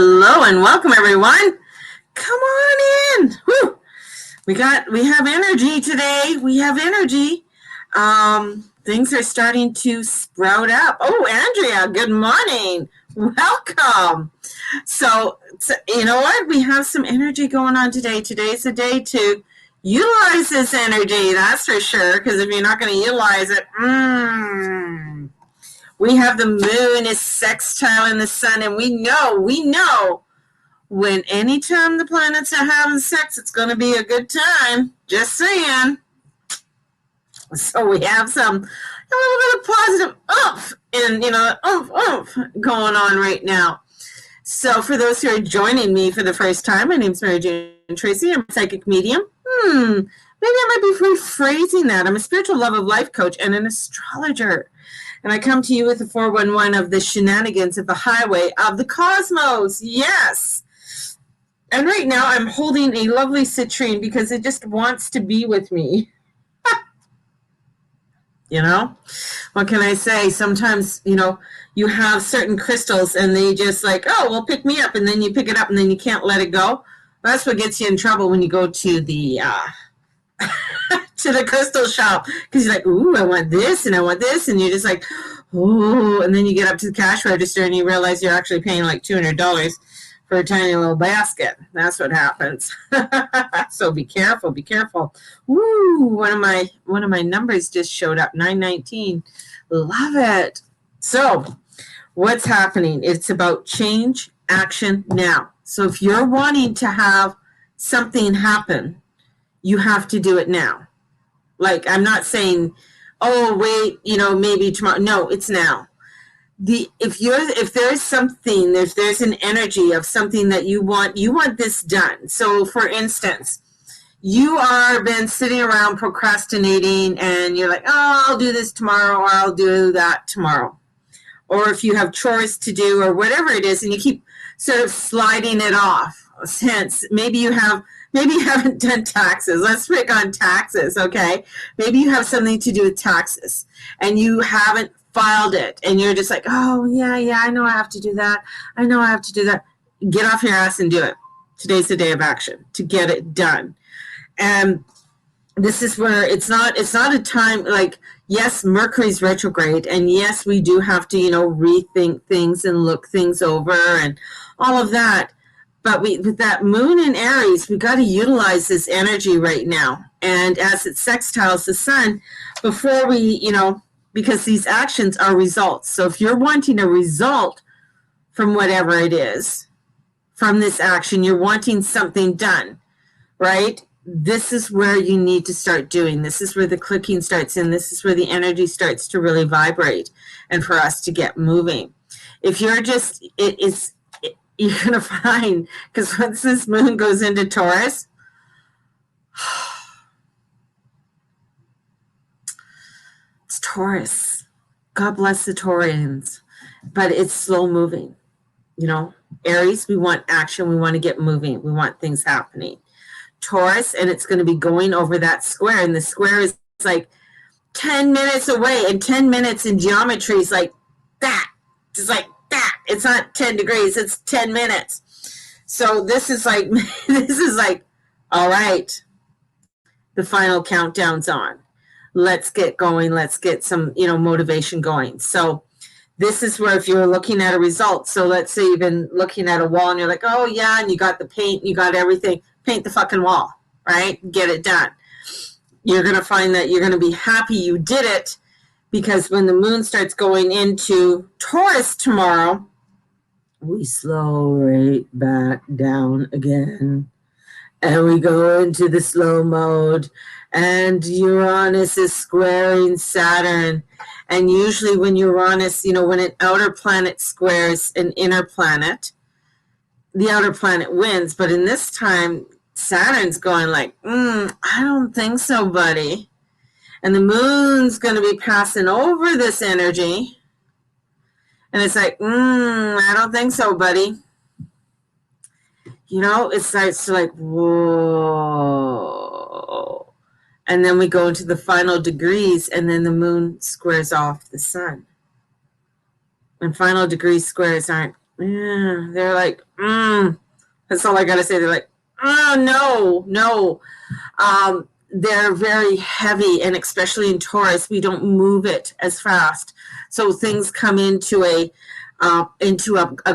Hello and welcome everyone. Come on in. Woo. We have energy today. We have energy. Things are starting to sprout up. Oh, Andrea, good morning. Welcome. So you know what? We have some energy going on today. Today's a day to utilize this energy, that's for sure, because if you're not going to utilize it, we have the moon is sextile in the sun, and we know when anytime the planets are having sex, it's going to be a good time. Just saying. So we have a little bit of positive oomph and, oomph going on right now. So for those who are joining me for the first time, my name is Mary Jane Tracy. I'm a psychic medium. Maybe I might be rephrasing that. I'm a spiritual love of life coach and an astrologer. And I come to you with the 411 of the shenanigans of the highway of the cosmos. Yes. And right now I'm holding a lovely citrine because it just wants to be with me. What can I say? Sometimes, you have certain crystals and they just like, oh, well, pick me up. And then you pick it up and then you can't let it go. That's what gets you in trouble when you go to the to the crystal shop, because you're like, ooh, I want this and I want this, and you're just like, oh, and then you get up to the cash register and you realize you're actually paying like $200 for a tiny little basket. That's what happens. So be careful. Woo, one of my numbers just showed up, 919. Love it. So what's happening? It's about change, action now. So if you're wanting to have something happen, you have to do it now. Like, I'm not saying, oh, wait, maybe tomorrow. No, it's now. If there's an energy of something that you want this done. So for instance, you are been sitting around procrastinating and you're like, oh, I'll do this tomorrow, or I'll do that tomorrow. Or if you have chores to do or whatever it is, and you keep sort of sliding it off. Hence, maybe you haven't done taxes. Let's pick on taxes, okay? Maybe you have something to do with taxes and you haven't filed it and you're just like, oh, yeah, I know I have to do that. Get off your ass and do it. Today's the day of action to get it done. And this is where it's not a time like, yes, Mercury's retrograde, and yes, we do have to, rethink things and look things over and all of that. But with that moon in Aries, we got to utilize this energy right now. And as it sextiles the sun, before we, because these actions are results. So if you're wanting a result from whatever it is, from this action, you're wanting something done, right? This is where you need to start doing. This is where the clicking starts in. This is where the energy starts to really vibrate and for us to get moving. If you're just, you're going to find, because once this moon goes into Taurus, it's Taurus. God bless the Taurians. But it's slow moving. Aries, we want action. We want to get moving. We want things happening. Taurus, and it's going to be going over that square. And the square is like 10 minutes away. And 10 minutes in geometry is like that. Just like that. It's not 10 degrees, it's 10 minutes. So this is like, all right, the final countdown's on. Let's get going. Let's get some, motivation going. So this is where if you're looking at a result, so let's say you've been looking at a wall and you're like, oh yeah, and you got the paint, you got everything, paint the fucking wall, right? Get it done. You're going to find that you're going to be happy you did it, because when the moon starts going into Taurus tomorrow, we slow right back down again. And we go into the slow mode. And Uranus is squaring Saturn. And usually when Uranus, when an outer planet squares an inner planet, the outer planet wins. But in this time, Saturn's going like, I don't think so, buddy. And the moon's going to be passing over this energy. And it's like, I don't think so, buddy. It starts to like, whoa. And then we go into the final degrees, and then the moon squares off the sun. And final degree squares aren't Yeah, they're like, that's all I gotta say. They're like, oh no. They're very heavy, and especially in Taurus, we don't move it as fast. So things come into a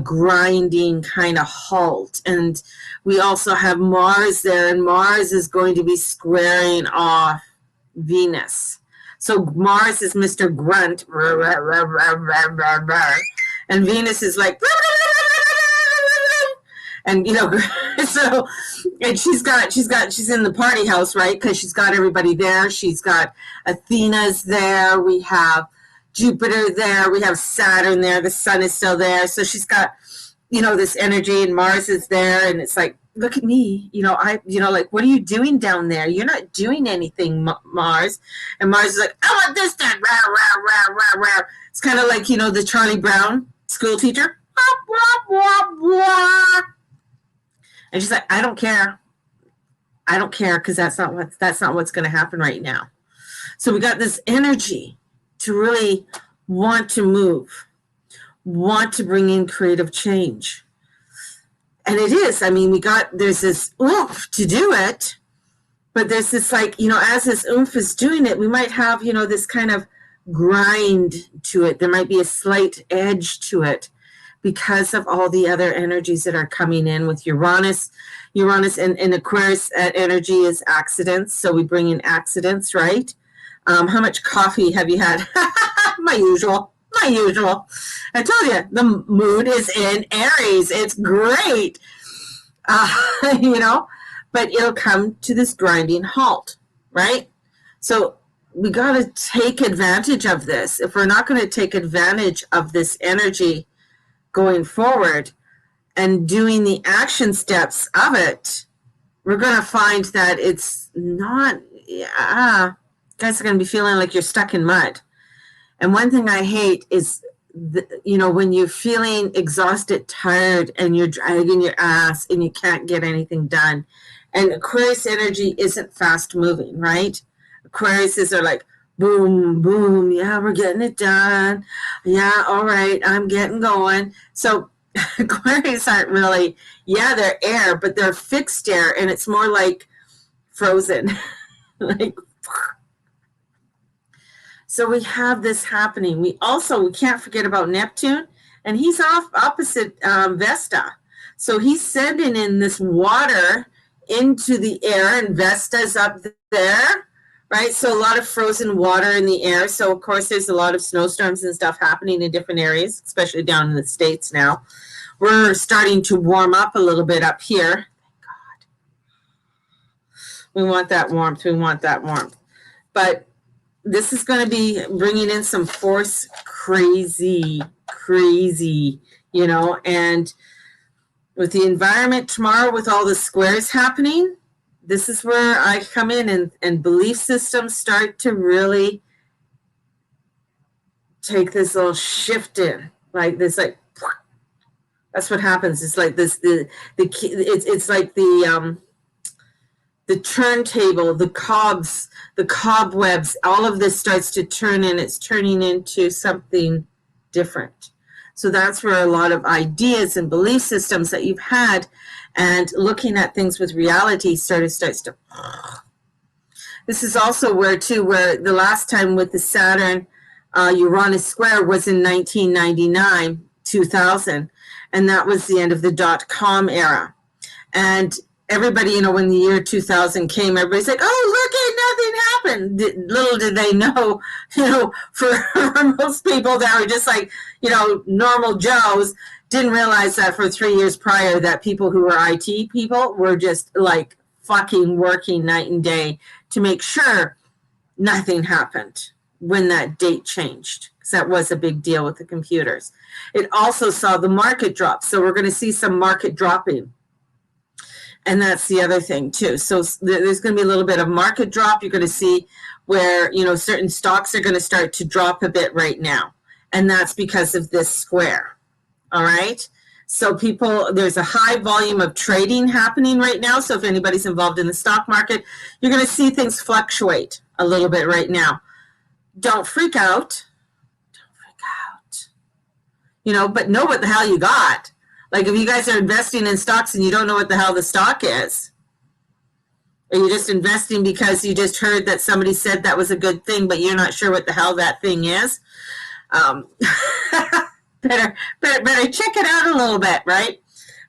grinding kind of halt. And we also have Mars there, and Mars is going to be squaring off Venus. So Mars is Mr. Grunt, and Venus is like, and so, and she's in the party house, right? Because she's got everybody there. She's got Athena's there. We have Jupiter there. We have Saturn there. The sun is still there. So she's got, this energy, and Mars is there. And it's like, look at me, like, what are you doing down there? You're not doing anything, Mars. And Mars is like, I want this done. Rah, rah, rah, rah, rah. It's kind of like, the Charlie Brown school teacher. And she's like, I don't care. I don't care, because that's not what's going to happen right now. So we got this energy to really want to move, want to bring in creative change. And it is, there's this oomph to do it, but there's this, like, as this oomph is doing it, we might have, this kind of grind to it. There might be a slight edge to it because of all the other energies that are coming in with Uranus. Uranus and Aquarius energy is accidents. So we bring in accidents, right? How much coffee have you had? My usual. I told you, the moon is in Aries. It's great. But it'll come to this grinding halt, right? So we got to take advantage of this. If we're not going to take advantage of this energy going forward and doing the action steps of it, we're going to find that it's not, guys are going to be feeling like you're stuck in mud. And one thing I hate is, when you're feeling exhausted, tired, and you're dragging your ass and you can't get anything done. And Aquarius energy isn't fast moving, right? Aquariuses are like, boom, boom, yeah, we're getting it done. Yeah, all right, I'm getting going. So Aquarius aren't really, they're air, but they're fixed air, and it's more like frozen. Like, so we have this happening. We can't forget about Neptune, and he's opposite Vesta. So he's sending in this water into the air, and Vesta's up there, right? So a lot of frozen water in the air. So, of course, there's a lot of snowstorms and stuff happening in different areas, especially down in the States now. We're starting to warm up a little bit up here. Thank God. We want that warmth. But this is going to be bringing in some force, crazy, and with the environment tomorrow, with all the squares happening, this is where I come in, and belief systems start to really take this little shift in, like this, like, that's what happens. It's like this, it's like the turntable, the cobwebs, all of this starts to turn, and it's turning into something different. So that's where a lot of ideas and belief systems that you've had and looking at things with reality starts to. This is also where the last time with the Saturn Uranus square was in 1999, 2000, and that was the end of the .com era. And everybody, when the year 2000 came, everybody's like, oh, look, nothing happened. Little did they know, for most people that were just like, normal Joes, didn't realize that for 3 years prior that people who were IT people were just like fucking working night and day to make sure nothing happened when that date changed, because that was a big deal with the computers. It also saw the market drop. So we're going to see some market dropping. And that's the other thing too. So there's going to be a little bit of market drop. You're going to see where, certain stocks are going to start to drop a bit right now. And that's because of this square. All right. So there's a high volume of trading happening right now. So if anybody's involved in the stock market, you're going to see things fluctuate a little bit right now. Don't freak out. but know what the hell you got. Like if you guys are investing in stocks and you don't know what the hell the stock is, or you're just investing because you just heard that somebody said that was a good thing, but you're not sure what the hell that thing is, better check it out a little bit, right?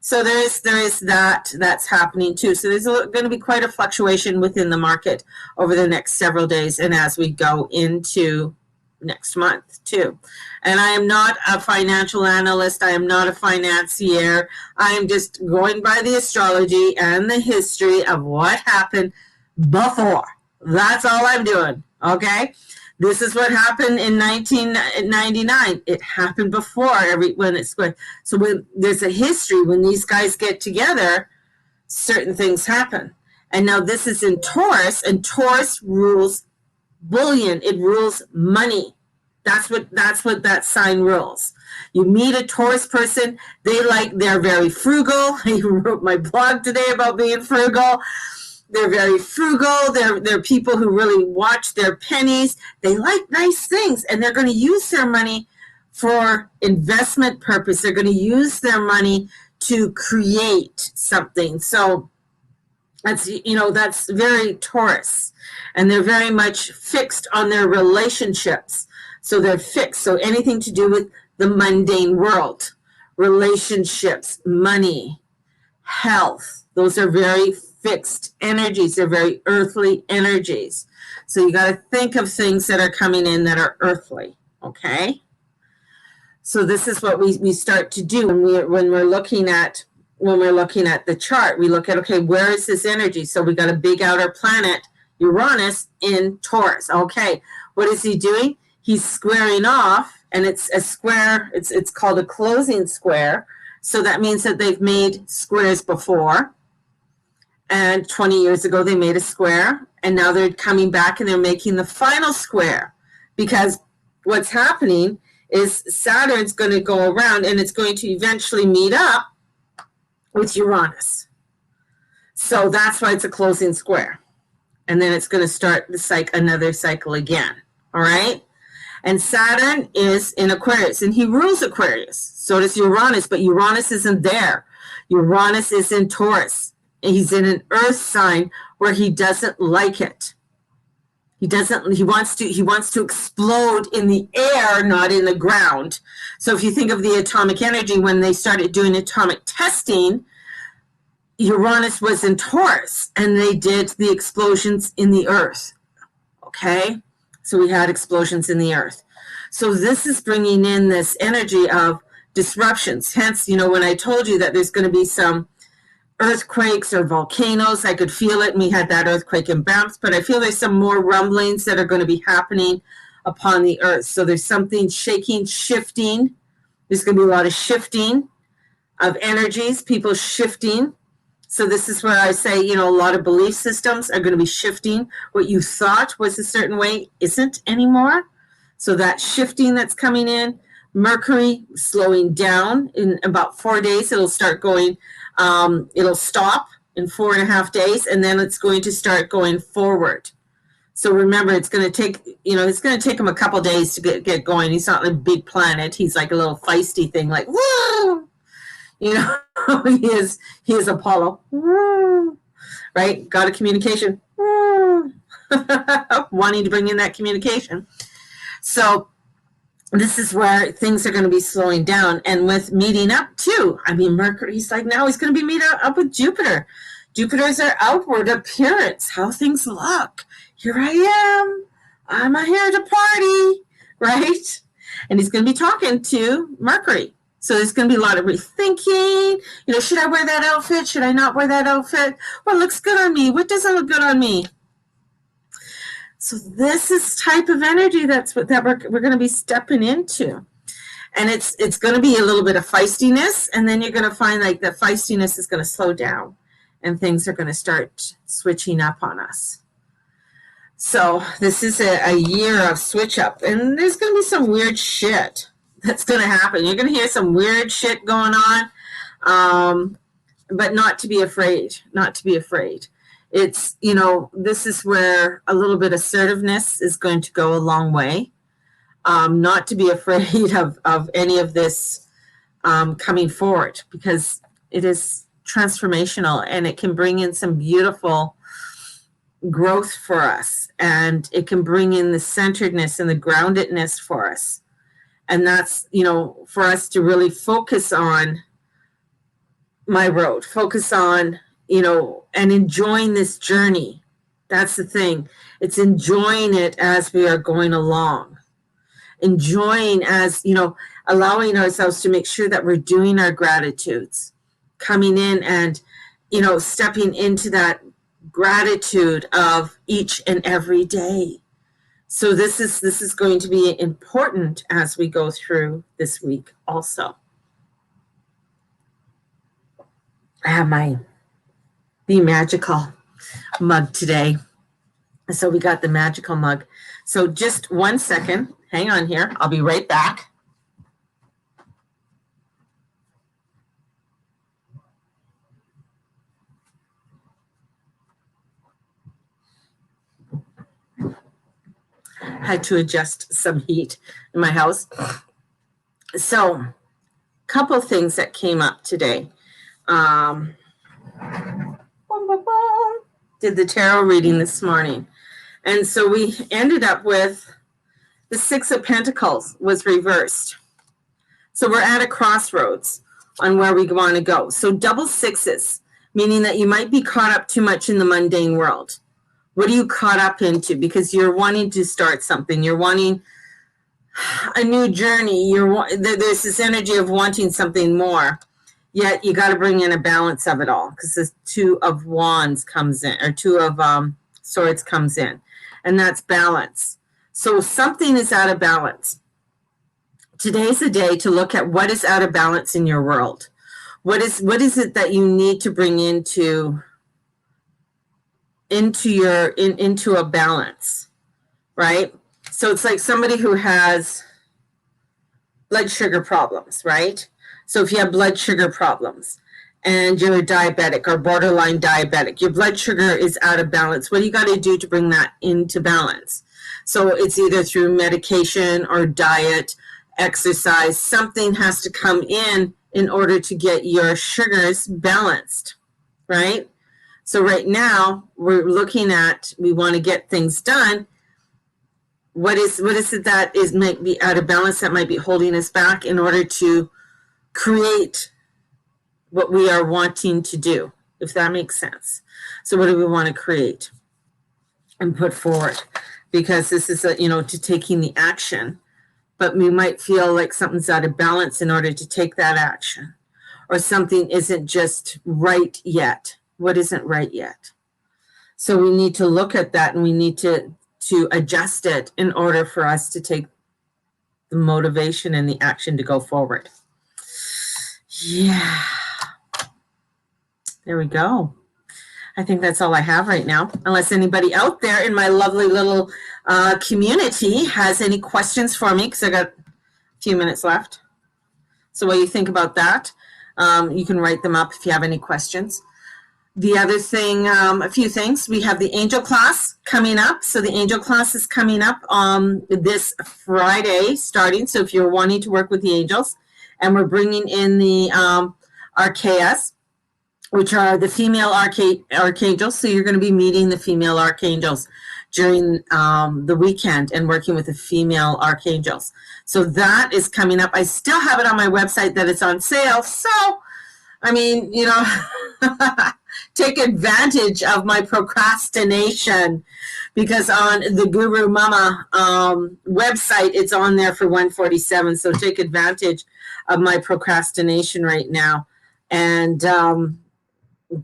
So there is that's happening too. So there's going to be quite a fluctuation within the market over the next several days, and as we go into next month too. And I am not a financial analyst. I am not a financier. I am just going by the astrology and the history of what happened before. That's all I'm doing. Okay. This is what happened in 1999. It happened before when it's going. So when there's a history, when these guys get together, certain things happen. And now this is in Taurus, and Taurus rules bullion. It rules money. That's what that sign rules. You meet a Taurus person, they're very frugal. I wrote my blog today about being frugal. They're very frugal. They're people who really watch their pennies. They like nice things, and they're going to use their money for investment purpose. They're going to use their money to create something. So that's very Taurus, and they're very much fixed on their relationships. So they're fixed. So anything to do with the mundane world, relationships, money, health, those are very fixed energies. They're very earthly energies. So you got to think of things that are coming in that are earthly. Okay. So this is what we start to do when we're looking at the chart. We look at, okay, where is this energy? So we got a big outer planet, Uranus, in Taurus. Okay. What is he doing? He's squaring off, and it's a square. It's called a closing square. So that means that they've made squares before. And 20 years ago, they made a square. And now they're coming back and they're making the final square. Because what's happening is Saturn's going to go around, and it's going to eventually meet up with Uranus. So that's why it's a closing square. And then it's going to start another cycle again. All right? And Saturn is in Aquarius, and he rules Aquarius. So does Uranus, but Uranus isn't there. Uranus is in Taurus. He's in an earth sign where he doesn't like it. He wants to explode in the air, not in the ground. So if you think of the atomic energy, when they started doing atomic testing, Uranus was in Taurus, and they did the explosions in the earth. Okay? So we had explosions in the earth. So this is bringing in this energy of disruptions. Hence, when I told you that there's going to be some earthquakes or volcanoes, I could feel it. And we had that earthquake in Banff, but I feel there's some more rumblings that are going to be happening upon the earth. So there's something shaking, shifting. There's going to be a lot of shifting of energies, people shifting. So this is where I say, a lot of belief systems are going to be shifting. What you thought was a certain way isn't anymore. So that shifting that's coming in, Mercury slowing down in about 4 days. It'll start going, it'll stop in 4.5 days, and then it's going to start going forward. So remember, it's going to take, him a couple days to get going. He's not a big planet. He's like a little feisty thing, like, woo! He is Apollo, right? God of communication, wanting to bring in that communication. So this is where things are going to be slowing down, and with meeting up too. I mean, Mercury's like now he's going to be meeting up with Jupiter. Jupiter's our outward appearance, how things look. Here I am. I'm here to party, right? And he's going to be talking to Mercury. So there's going to be a lot of rethinking. Should I wear that outfit? Should I not wear that outfit? What looks good on me? What doesn't look good on me? So this is type of energy that we're going to be stepping into. And it's going to be a little bit of feistiness, and then you're going to find like the feistiness is going to slow down, and things are going to start switching up on us. So this is a year of switch up, and there's going to be some weird shit that's going to happen. You're going to hear some weird shit going on, but not to be afraid, It's, this is where a little bit of assertiveness is going to go a long way. not to be afraid of any of this coming forward, because it is transformational and it can bring in some beautiful growth for us, and it can bring in the centeredness and the groundedness for us. And that's, for us to really focus on my road, focus on, and enjoying this journey. That's the thing. It's enjoying it as we are going along. Enjoying as, allowing ourselves to make sure that we're doing our gratitudes, coming in and, stepping into that gratitude of each and every day. So this is going to be important as we go through this week also. I have my Be Magical mug today. So we got the magical mug. So just 1 second. Hang on here. I'll be right back. Had to adjust some heat in my house. So a couple of things that came up today. Did the tarot reading this morning. And so we ended up with the Six of Pentacles was reversed. So we're at a crossroads on where we want to go. So double sixes, meaning that you might be caught up too much in the mundane world. What are you caught up into? Because you're wanting to start something. You're wanting a new journey. There's this energy of wanting something more. Yet you got to bring in a balance of it all, because the Two of Wands comes in, or Two of Swords comes in, and that's balance. So something is out of balance. Today's the day to look at what is out of balance in your world. What is it that you need to bring into a balance, right? So it's like somebody who has blood sugar problems, right? So if you have blood sugar problems and you're a diabetic or borderline diabetic, your blood sugar is out of balance. What do you got to do to bring that into balance? So it's either through medication or diet, exercise. Something has to come in order to get your sugars balanced, right? So right now we're looking at, we want to get things done. What is it that might be out of balance, that might be holding us back in order to create what we are wanting to do, if that makes sense? So what do we want to create and put forward? Because this is to taking the action, but we might feel like something's out of balance in order to take that action, or something isn't just right yet. What isn't right yet? So we need to look at that, and we need to adjust it in order for us to take the motivation and the action to go forward. Yeah. There we go. I think that's all I have right now, unless anybody out there in my lovely little community has any questions for me, because I got a few minutes left. So while you think about that, you can write them up if you have any questions. The other thing, a few things. We have the angel class coming up. So the angel class is coming up this Friday starting. So if you're wanting to work with the angels, and we're bringing in the archaias, which are the female archangels. So you're going to be meeting the female archangels during the weekend and working with the female archangels. So that is coming up. I still have it on my website that it's on sale. So, I mean, take advantage of my procrastination, because on the Guru Mama website, it's on there for $147. So take advantage of my procrastination right now and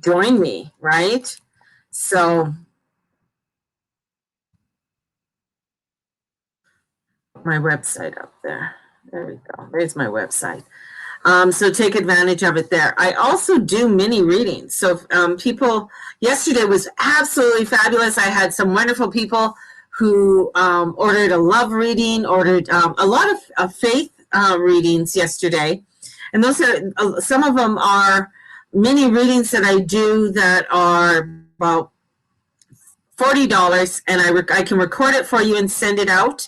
join me, right? So my website up there. There we go. There's my website. So take advantage of it there. I also do mini readings. So people, yesterday was absolutely fabulous. I had some wonderful people who ordered a love reading, ordered a lot of faith readings yesterday. And those are, some of them are mini readings that I do that are about $40, and I can record it for you and send it out.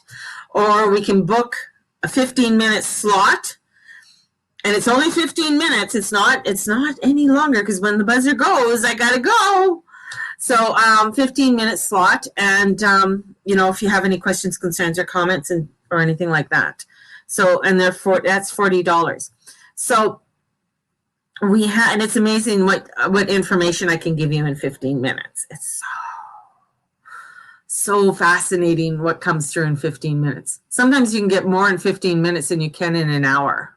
or we can book a 15-minute slot. And it's only 15 minutes. It's not any longer, because when the buzzer goes, I got to go. So 15-minute slot. And, if you have any questions, concerns, or comments or anything like that. So, and that's $40. So and it's amazing what information I can give you in 15 minutes. It's so fascinating what comes through in 15 minutes. Sometimes you can get more in 15 minutes than you can in an hour,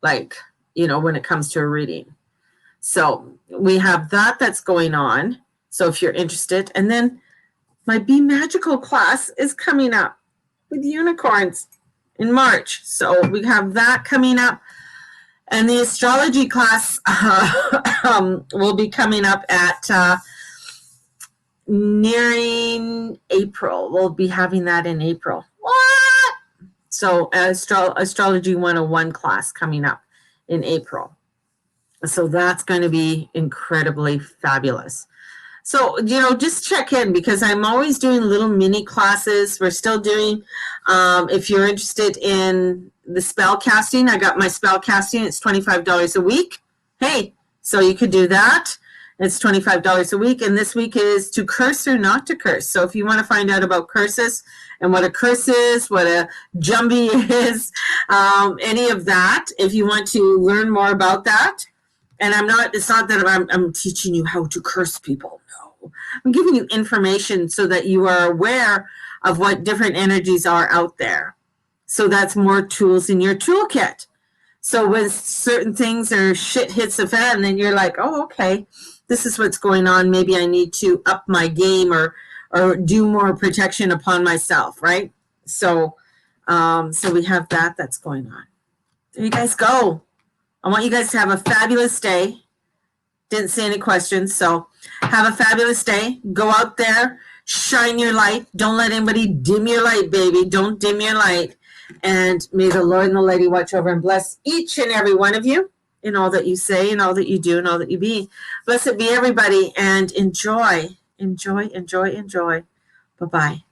when it comes to a reading. So we have that's going on. So if you're interested, and then my Be Magical class is coming up with unicorns in March. So we have that coming up. And the astrology class will be coming up at nearing April. We'll be having that in April. What? So Astrology 101 class coming up in April. So that's going to be incredibly fabulous. So, just check in, because I'm always doing little mini classes. We're still doing, if you're interested in the spell casting, I got my spell casting. It's $25 a week. Hey, so you could do that. It's $25 a week. And this week is to curse or not to curse. So if you want to find out about curses and what a curse is, what a jumbie is, any of that, if you want to learn more about that. And it's not that I'm teaching you how to curse people. No, I'm giving you information so that you are aware of what different energies are out there. So that's more tools in your toolkit. So when certain things or shit hits the fan, then you're like, oh, okay, this is what's going on. Maybe I need to up my game or do more protection upon myself, right? So we have that's going on. There you guys go. I want you guys to have a fabulous day. Didn't see any questions, so have a fabulous day. Go out there, shine your light. Don't let anybody dim your light, baby. Don't dim your light. And may the Lord and the Lady watch over and bless each and every one of you in all that you say and all that you do and all that you be. Blessed be everybody, and enjoy. Bye-bye.